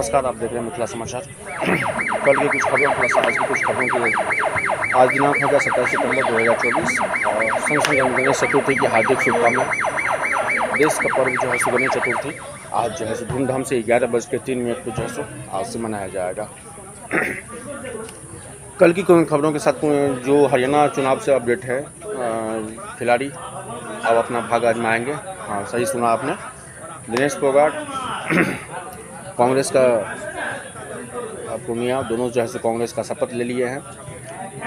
नमस्कार, आप देख रहे हैं मिथिला समाचार। कल की कुछ खबरों प्लस आज की कुछ खबरों की। आज दिनांक हो गया 27 सितंबर 2024 और संग संग गणेश चतुर्थी की हार्दिक शुभकामनाएं। देश का पर्व जो है सो गणेश चतुर्थी आज जो है सो धूमधाम से 11:03 पर जो है सो आज से मनाया जाएगा। कल की खबरों के साथ जो हरियाणा चुनाव से अपडेट है, खिलाड़ी अब अपना भाग आजमाएंगे। हाँ, सही सुना आपने। दिनेश फोगाट कांग्रेस का पूर्णिया दोनों जो है सो कांग्रेस का शपथ ले लिए हैं।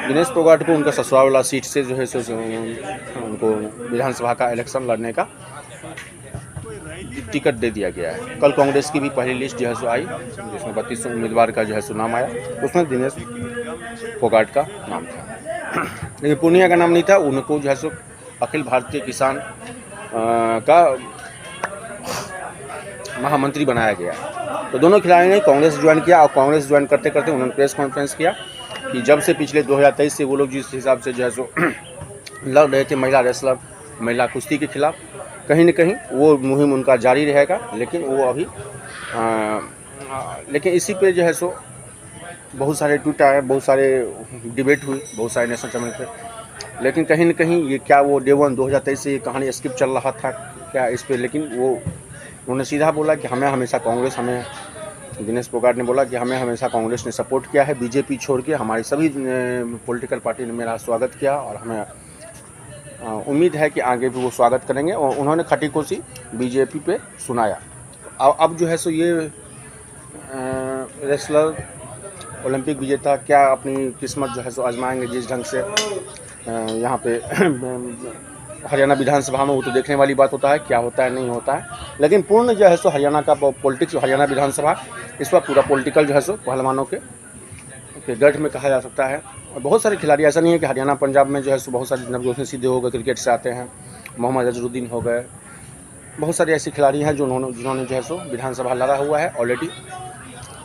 दिनेश फोगाट को उनका ससुराल वाला सीट से जो है सो उनको विधानसभा का इलेक्शन लड़ने का टिकट दे दिया गया है। कल कांग्रेस की भी पहली लिस्ट जो है सो आई, जिसमें 32 उम्मीदवार का जो है सो नाम आया, उसमें दिनेश फोगाट का नाम था, लेकिन पूर्णिया का नाम नहीं था। उनको जो है सो अखिल भारतीय किसान का महामंत्री बनाया गया। तो दोनों खिलाड़ियों ने कांग्रेस ज्वाइन किया और कांग्रेस ज्वाइन करते करते उन्होंने प्रेस कॉन्फ्रेंस किया कि जब से पिछले 2023 से वो लोग जिस हिसाब से जो है सो लड़ रहे थे महिला रेसलर, महिला कुश्ती के खिलाफ, कहीं न कहीं वो मुहिम उनका जारी रहेगा। लेकिन वो अभी लेकिन इसी पे जो है सो बहुत सारे ट्वीट आए, बहुत सारे डिबेट हुई, बहुत सारे नेशनल चैनल पे। लेकिन कहीं न कहीं ये क्या वो डे 1 2023 से ये कहानी स्किप चल रहा था क्या इस पे, लेकिन वो उन्होंने सीधा बोला कि हमें हमेशा कांग्रेस, हमें दिनेश फोगाट ने बोला कि हमें हमेशा कांग्रेस ने सपोर्ट किया है, बीजेपी छोड़ के हमारी सभी पॉलिटिकल पार्टी ने मेरा स्वागत किया और हमें उम्मीद है कि आगे भी वो स्वागत करेंगे। और उन्होंने खटी खोसी बीजेपी पे सुनाया। अब जो है सो ये रेसलर ओलंपिक विजेता क्या अपनी किस्मत जो है सो आजमाएंगे जिस ढंग से यहाँ पे हरियाणा विधानसभा में, वो तो देखने वाली बात होता है क्या होता है नहीं होता है। लेकिन पूर्ण जो है सो हरियाणा का पॉलिटिक्स, हरियाणा विधानसभा इस वक्त पूरा पॉलिटिकल जो है सो पहलवानों के गढ़ में कहा जा सकता है। और बहुत सारे खिलाड़ी, ऐसा नहीं है कि हरियाणा पंजाब में जो है सो बहुत सारे नवजोत सिंह सिद्धू हो गए, क्रिकेट से आते हैं, मोहम्मद अजहरुद्दीन हो गए, बहुत सारे ऐसे खिलाड़ी हैं जिन्होंने जो है सो विधानसभा लड़ा हुआ है ऑलरेडी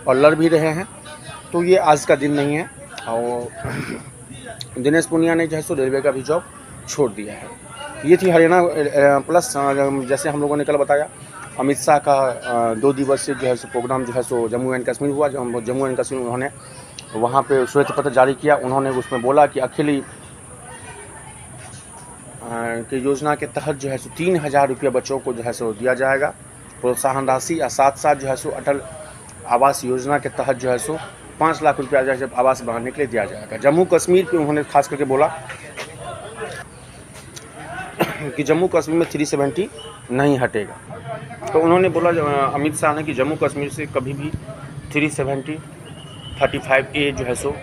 और लड़ भी रहे हैं। तो ये आज का दिन नहीं है। और दिनेश पूनिया ने जो है सो रेलवे का भी जॉब छोड़ दिया है। ये थी हरियाणा प्लस। जैसे हम लोगों ने कल बताया, अमित शाह का 2 दिवसीय जो है सो प्रोग्राम जो है सो जम्मू एंड कश्मीर हुआ। जम्मू एंड कश्मीर उन्होंने वहाँ पे श्वेत पत्र जारी किया। उन्होंने उसमें बोला कि अखिल की योजना के तहत जो है सो 3000 रुपये बच्चों को जो है सो दिया जाएगा प्रोत्साहन राशि, और साथ साथ जो है सो अटल आवास योजना के तहत जो है सो 5 लाख रुपया जो है आवास बनाने के लिए दिया जाएगा। जम्मू कश्मीर पे उन्होंने खास करके बोला कि जम्मू कश्मीर में 370 नहीं हटेगा। तो उन्होंने बोला अमित शाह ने कि जम्मू कश्मीर से कभी भी 370 35A जो है सो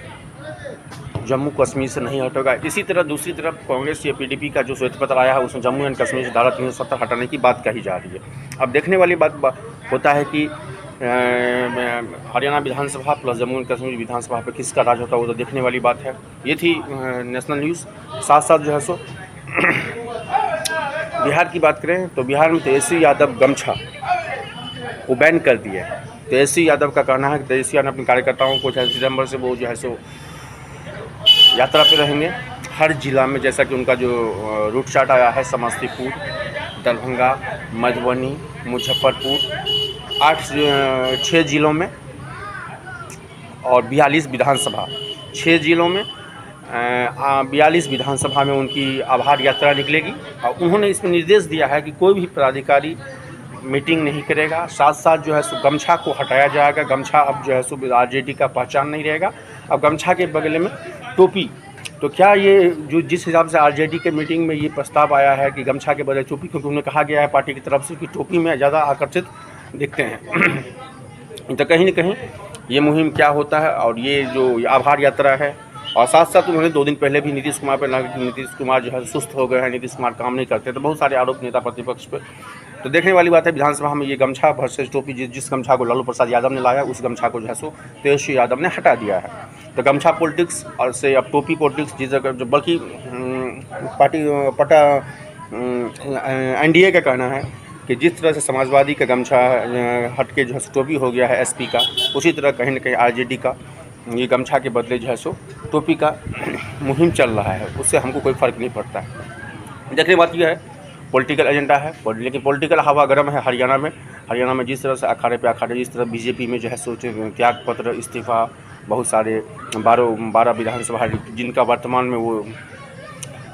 जम्मू कश्मीर से नहीं हटेगा। इसी तरह दूसरी तरफ कांग्रेस या PDP का जो श्वेत पत्र आया है उसमें जम्मू एंड कश्मीर से धारा 370 हटाने की बात कही जा रही है। अब देखने वाली बात होता है कि हरियाणा विधानसभा प्लस जम्मू एंड कश्मीर विधानसभा पे किसका राज होता है, वो तो देखने वाली बात है। ये थी नेशनल न्यूज़। साथ साथ जो है सो बिहार की बात करें तो बिहार में तेजस्वी यादव गमछा वो बैन कर दिया है। तेजस्वी यादव का कहना है कि तेजस्वी यादव अपने कार्यकर्ताओं को 6 सितंबर से वो जो है सो यात्रा पे रहेंगे हर जिला में, जैसा कि उनका जो रूट चार्ट आया है समस्तीपुर, दरभंगा, मधुबनी, मुजफ्फरपुर, 6 जिलों में और 42 विधानसभा, 6 जिलों में 42 विधानसभा में उनकी आभार यात्रा निकलेगी। और उन्होंने इसमें निर्देश दिया है कि कोई भी पदाधिकारी मीटिंग नहीं करेगा। साथ साथ जो है सो गमछा को हटाया जाएगा। गमछा अब जो है सो RJD का पहचान नहीं रहेगा। अब गमछा के बगल में टोपी। तो क्या ये जो जिस हिसाब से RJD के मीटिंग में ये प्रस्ताव आया है कि गमछा के बगल टोपी, क्योंकि उन्हें कहा गया है पार्टी की तरफ से कि टोपी में ज़्यादा आकर्षित दिखते हैं। तो कहीं न कहीं ये मुहिम क्या होता है और ये जो आभार यात्रा है। और साथ साथ उन्होंने 2 दिन पहले भी नीतीश कुमार पर लगा कि नीतीश कुमार जो है सुस्त हो गए हैं, नीतीश कुमार काम नहीं करते। तो बहुत सारे आरोप नेता प्रतिपक्ष पे। तो देखने वाली बात है विधानसभा में ये गमछा वर्सेस टोपी, जिस गमछा को लालू प्रसाद यादव ने लाया उस गमछा को जो है सो तेजस्वी यादव ने हटा दिया है। तो गमछा पॉलिटिक्स और से अब टोपी पॉलिटिक्स जिस जगह जो बल्कि पार्टी NDA का कहना है कि जिस तरह से समाजवादी का गमछा हट के जो है टोपी हो गया है SP का, उसी तरह कहीं न कहीं RJD का ये गमछा के बदले जो है सो टोपी का मुहिम चल रहा है। उससे हमको कोई फ़र्क नहीं पड़ता है। देखने बात यह है पॉलिटिकल एजेंडा है, लेकिन पॉलिटिकल हवा गर्म है हरियाणा में जिस तरह से अखाड़े पे अखाड़े, जिस तरह बीजेपी में जो है सोचे त्याग पत्र, इस्तीफा, बहुत सारे 12 विधानसभा जिनका वर्तमान में वो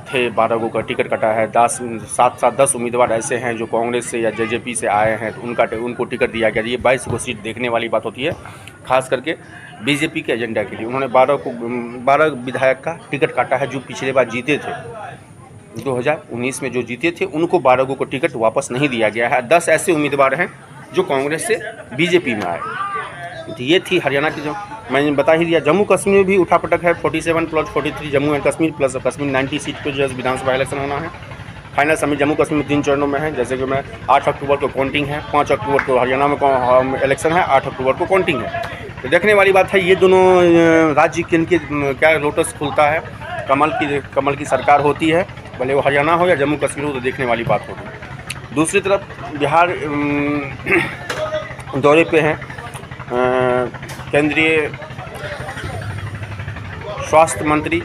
थे 12 को का टिकट कटा है, 10 उम्मीदवार ऐसे हैं जो कांग्रेस से या जेजेपी से आए हैं, तो उनको टिकट दिया गया। ये 22 को सीट देखने वाली बात होती है, खास करके बीजेपी के एजेंडा के लिए। उन्होंने 12 विधायक का टिकट काटा है जो पिछले बार जीते थे, 2019 में जो जीते थे, उनको 12 को टिकट वापस नहीं दिया गया है। 10 ऐसे उम्मीदवार हैं जो कांग्रेस से बीजेपी में आए। तो ये थी हरियाणा की, जो मैंने बता ही दिया। जम्मू कश्मीर में भी उठापटक है, 47 plus 43 Jammu and Kashmir plus Kashmir 90 seat पर जो विधानसभा इलेक्शन होना है। फाइनल समिट जम्मू कश्मीर में 3 चरणों में है, जैसे कि मैं 8 अक्टूबर को काउंटिंग है, 5 अक्टूबर को हरियाणा में इलेक्शन है, 8 अक्टूबर को काउंटिंग है। तो देखने वाली बात है ये दोनों राज्य किनके क्या लोटस खुलता है, कमल की सरकार होती है, भले वो हरियाणा हो या जम्मू कश्मीर हो, तो देखने वाली बात होगी। दूसरी तरफ बिहार दौरे पे हैं केंद्रीय स्वास्थ्य मंत्री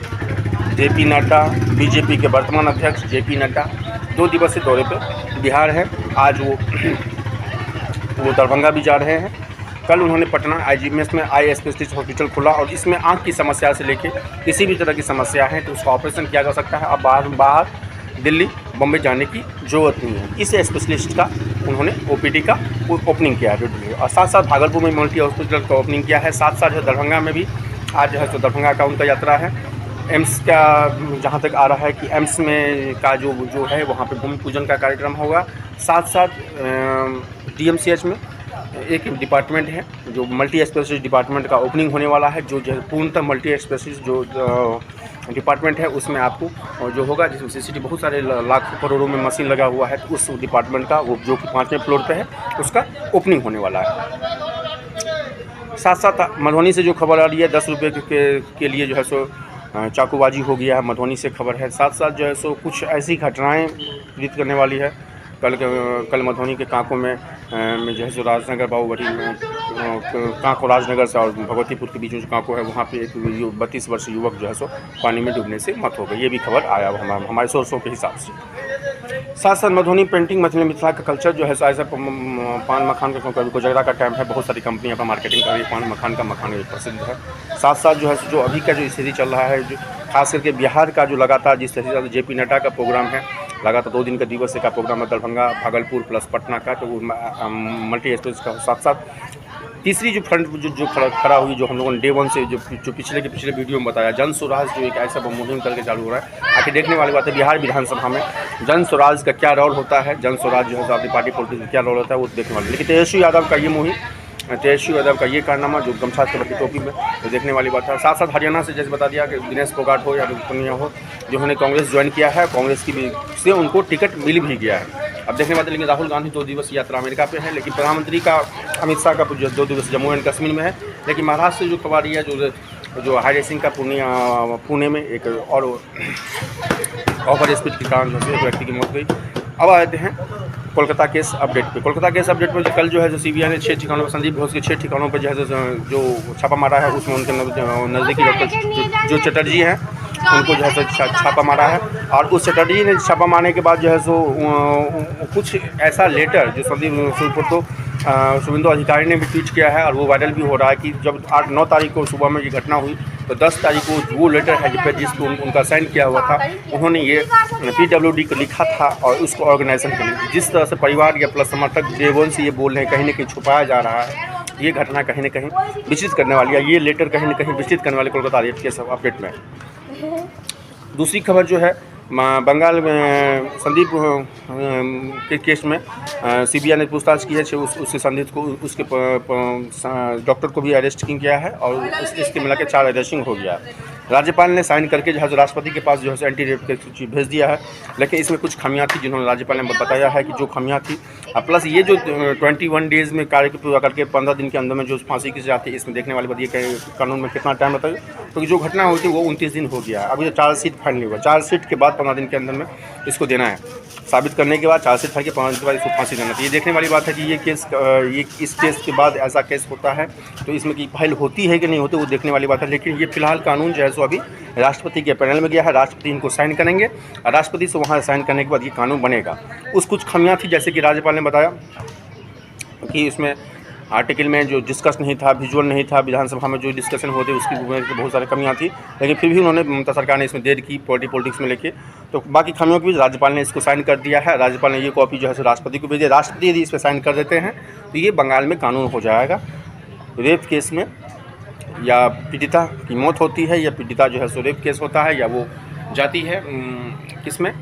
जेपी नड्डा, बीजेपी के वर्तमान अध्यक्ष जेपी नड्डा 2 दिवसीय दौरे पे बिहार है। आज वो दरभंगा भी जा रहे हैं। कल उन्होंने पटना IGMS में आई स्पेशलिस्ट हॉस्पिटल खोला, और इसमें आँख की समस्या से लेके किसी भी तरह की समस्या है तो उसका ऑपरेशन किया जा सकता है। अब बाहर दिल्ली बम्बई जाने की ज़रूरत नहीं है। इस स्पेशलिस्ट का उन्होंने OPD का ओपनिंग किया है, और साथ साथ भागलपुर में मल्टी हॉस्पिटल का ओपनिंग किया है। साथ साथ जो दरभंगा में भी आज जो है तो दरभंगा का उनका यात्रा है। एम्स का जहाँ तक आ रहा है कि एम्स में का जो है वहाँ पे भूमि पूजन का कार्यक्रम होगा। साथ साथ DMCH में एक डिपार्टमेंट है जो मल्टी स्पेशलिस्ट डिपार्टमेंट का ओपनिंग होने वाला है, जो पूर्णतः मल्टी स्पेशलिस्ट जो डिपार्टमेंट है उसमें आपको जो होगा, जिसमें CCTV बहुत सारे लाखों करोड़ों में मशीन लगा हुआ है, तो उस डिपार्टमेंट का वो जो कि 5वें फ्लोर पे है उसका ओपनिंग होने वाला है। साथ साथ मधुबनी से जो खबर आ रही है 10 रुपये के लिए जो है सो चाकूबाजी हो गया है, मधुबनी से खबर है। साथ साथ जो है सो कुछ ऐसी घटनाएं प्रेरित करने वाली है। कल मधुबनी के कांको में जो है सो राजनगर बाबूबड़ी कांको राजनगर से और भगवतीपुर के बीच में जो कांको है वहाँ पे एक 32 वर्षीय युवक जो है सो पानी में डूबने से मौत हो गई। ये भी खबर आया हमारे सोर्सों के हिसाब से। साथ साथ मधुबनी पेंटिंग मिथिला का कल्चर जो है सो ऐसा पान मखान का, क्योंकि कोजगरा का टाइम है, बहुत सारी कंपनियाँ पर मार्केटिंग कर रही है पान मखान प्रसिद्ध है। साथ साथ जो है जो अभी का जो स्थिति चल रहा है, जो खास करके बिहार का जो लगातार जिस तरह से जेपी नड्डा का प्रोग्राम है, लगातार 2 दिन का दिवसीय का प्रोग्राम है दरभंगा भागलपुर प्लस पटना का, तो मल्टी एक्सप्रेस का। साथ साथ तीसरी जो फ्रंट जो खड़ा हुई, जो हम लोगों ने डे 1 से जो पिछले वीडियो में बताया, जन स्वराज जो एक ऐसा मुहिम करके चालू हो रहा है। आखिर देखने वाली बात है बिहार विधानसभा में जन स्वराज का क्या रोल होता है, जन स्वराज जो है अपनी पार्टी पॉलिटिक्स में क्या रोल होता है वो देखने वाली। लेकिन तेजस्वी यादव का ये मुहिम, तेजस्वी यादव का ये कारनामा जो गमछा के बड़ी टोपी में, तो देखने वाली बात है। साथ साथ हरियाणा से जैसे बता दिया कि दिनेश फोगाट हो या पुनिया हो, जो उन्होंने कांग्रेस ज्वाइन किया है, कांग्रेस की भी से उनको टिकट मिल भी गया है। अब देखने वाले, लेकिन राहुल गांधी 2 दिवसीय यात्रा अमेरिका पे है, लेकिन प्रधानमंत्री का अमित शाह का 2 दिवसीय जम्मू एंड कश्मीर में है। लेकिन महाराष्ट्र से जो खबर रही है, जो हाईरे सिंह का पुणे में एक और ओवर स्पीड के कारण एक व्यक्ति की मौत गई। अब आते हैं कोलकाता केस अपडेट पे। कोलकाता केस अपडेट में कल जो है जो CBI ने 6 ठिकानों पर, संदीप घोष के 6 ठिकानों पर जो है जो छापा मारा है, उसमें उनके नज़दीकी डॉक्टर जो चटर्जी हैं उनको जो है सो छापा मारा है। और उस चटर्जी ने छापा मारने के बाद जो है सो कुछ ऐसा लेटर जो संदीप शुभेंदु अधिकारी ने भी ट्वीट किया है, और वो वायरल भी हो रहा है कि जब 9 तारीख को सुबह में ये घटना हुई, तो 10 तारीख को वो लेटर है जिस पर उनका साइन किया हुआ था, उन्होंने ये PWD को लिखा था और उसको ऑर्गेनाइजेशन के लिए जिस तरह से परिवार या प्लस समर्थक डे 1 से ये बोल रहे हैं कहीं ना कहीं छुपाया जा रहा है, ये घटना कहीं ना कहीं विचलित करने वाली है, ये लेटर कहीं ना कहीं विचलित करने वाली कोलकाता रेट के सब अपडेट में। दूसरी खबर जो है बंगाल में संदीप के केस में CBI ने पूछताछ की है, उसके संदिग्ध को, उसके डॉक्टर को भी अरेस्ट किया है, और इसके मिला के 4 अरेस्टिंग हो गया है। राज्यपाल ने साइन करके जो है राष्ट्रपति के पास जो है एंटी रेप की भेज दिया है, लेकिन इसमें कुछ खामियां थी जिन्होंने राज्यपाल ने बताया है कि जो खामियां थी, प्लस ये जो 21 डेज़ में कार्य पूरा करके 15 दिन के अंदर में जो फांसी की सजा थी, इसमें देखने वाली बात ये कानून में कितना टाइम लगता है, तो जो घटना हुई थी वो 29 दिन हो गया है। अभी तो चार्जशीट फाइनल हुआ, चार्जशीट के बाद 15 दिन के अंदर में इसको देना है, साबित करने के बाद चार्जशीट फाइल के 15 दिन के बाद इसको फांसी देना चाहिए। ये देखने वाली बात है कि ये केस ये इस केस के बाद ऐसा केस होता है तो इसमें की फाइल होती है कि नहीं होती वो देखने वाली बात है। लेकिन ये फिलहाल कानून जो है सो अभी राष्ट्रपति के पैनल में गया है, राष्ट्रपति इनको साइन करेंगे और राष्ट्रपति से वहाँ साइन करने के बाद ये कानून बनेगा। कुछ खामियाँ थी, जैसे कि राज्यपाल ने बताया कि इसमें आर्टिकल में जो डिस्कस नहीं था, विजुअल नहीं था, विधानसभा में जो डिस्कशन होते उसकी बहुत सारी कमियां थी, लेकिन फिर भी उन्होंने ममता सरकार ने इसमें देर की पॉलिटिक्स में लेके। तो बाकी खामियों की राज्यपाल ने इसको साइन कर दिया है। राज्यपाल ने ये कॉपी जो है राष्ट्रपति को भेजी। राष्ट्रपति यदि इस पर साइन कर देते हैं तो ये बंगाल में कानून हो जाएगा। रेप केस में या पीड़िता की मौत होती है या पीड़िता जो है सो रेप केस होता है या वो जाती है किसमें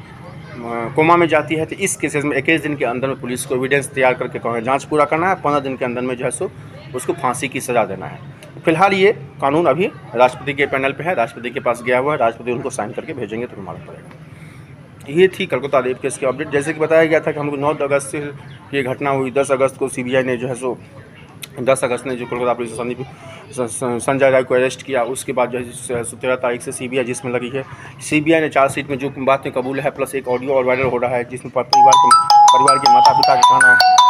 कोमा में जाती है, तो इस केसेस में 21 दिन के अंदर में पुलिस को एविडेंस तैयार करके जांच पूरा करना है, 15 दिन के अंदर में जो है सो उसको फांसी की सज़ा देना है। फिलहाल ये कानून अभी राष्ट्रपति के पैनल पे है, राष्ट्रपति के पास गया हुआ है, राष्ट्रपति उनको साइन करके भेजेंगे तो मालूम पड़ेगा। ये थी कोलकाता रेप केस की अपडेट। जैसे कि बताया गया था कि हमको 9 अगस्त से ये घटना हुई, 10 अगस्त को CBI ने जो है सो 10 अगस्त ने जो कोलकाता पुलिस संजय राय को अरेस्ट किया। उसके बाद जो है 13 तारीख से CBI जिसमें लगी है, CBI ने चार्जशीट में जो बातें कबूल है प्लस एक ऑडियो और वायरल हो रहा है जिसमें परिवार के माता पिता का कहना है